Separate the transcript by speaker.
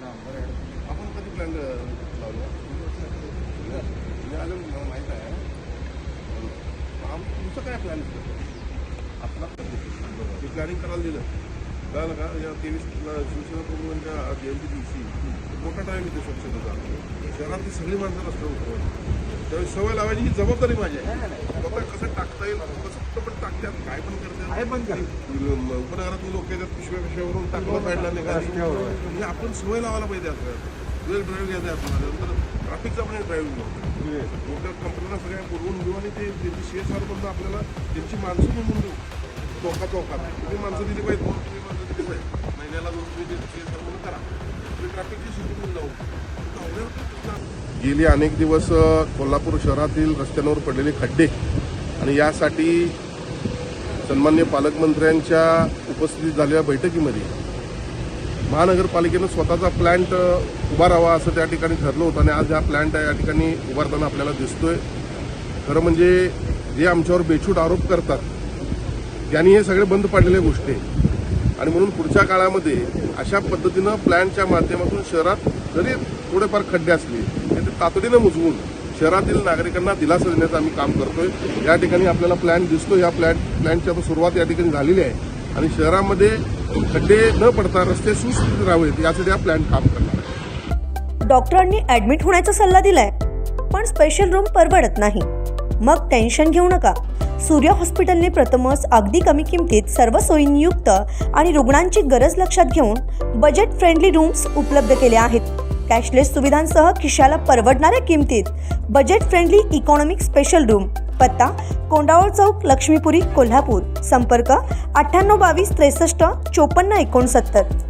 Speaker 1: आपण कधी प्लॅन लावला आलं मला माहीत आहे. तुमचं काय प्लॅन आपला हे प्लॅनिंग करायला दिलं कळलं का? या 23ला शिवसेना प्रमुखांच्या जयंती दिवशी मोठा टाईम येते स्वच्छतेचा. शहरातली सगळी माणसं रस्त्यावर उतरवायची. त्यावेळी सवय लावायची ही जबाबदारी माझी आहे. स्वतः कसं टाकता येईल कसं पण टाकतात काय पण करतात. उपनगरातली लोक येतात पिशव्यावरून टाकलं साईडला निघाली. म्हणजे आपण सवय लावायला पाहिजे. आपल्याला वेळ ड्राईव्ह घ्यायचा आहे आपल्याला. नंतर ट्रॅफिकचा पण ड्रायव्हिंग घेऊ. मोठ्या कंपन्यांना सगळ्या बोलवून देऊ आणि ते त्यांची CSR मधून आपल्याला त्यांची माणसं नेमून देऊ. चौकात तुम्ही माणसं दिली पाहिजे. तुम्ही माणसं दिली पाहिजे. महिन्याला 2 तुम्ही CSR म्हणून करा. तुम्ही ट्रॅफिकची शिकून जाऊ. गेली अनेक दिवस कोल्हापूर शहरातील रस्त्यांवर पडलेले खड्डे आणि यासाठी सन्माननीय पालकमंत्र्यांच्या उपस्थितीत झालेल्या बैठकीमध्ये महानगरपालिकेनं स्वतःचा प्लॅन्ट उभारावा असं त्या ठिकाणी ठरलं होतं आणि आज हा प्लॅन्ट या ठिकाणी उभारताना आपल्याला दिसतोय. खरं म्हणजे जे आमच्यावर बेछूट आरोप करतात त्यांनी हे सगळे बंद पाडलेल्या गोष्टी आणि म्हणून पुढच्या काळामध्ये अशा पद्धतीनं प्लॅन्टच्या माध्यमातून शहरात जरी थोडेफार खड्डे असले तर ते तातडीनं मुजवून शहरातील नागरिकांना दिलासा देण्याचं आम्ही काम करतोय. या ठिकाणी आपल्याला प्लॅन दिसतो. या प्लॅनची आता सुरुवात या ठिकाणी झालेली आहे आणि शहरामध्ये खड्डे न पडता रस्ते सुस्थितीत राहावेत यासाठी हा प्लॅन काम करणार आहे.
Speaker 2: डॉक्टरांनी ऍडमिट होण्याचा सल्ला दिलाय, पण स्पेशल रूम परवडत नाही. मग टेन्शन घेऊ नका. सूर्या हॉस्पिटलने प्रथमच अगदी कमी किमतीत सर्व सोयींयुक्त आणि रुग्णांची गरज लक्षात घेऊन बजेट फ्रेंडली रूम्स उपलब्ध केल्या आहेत. कॅशलेस सुविधांसह खिशाला परवडणाऱ्या किमतीत budget friendly economic special room. पत्ता कोंडावळ चौक, लक्ष्मीपुरी, कोल्हापूर. संपर्क 9822 63 54 69.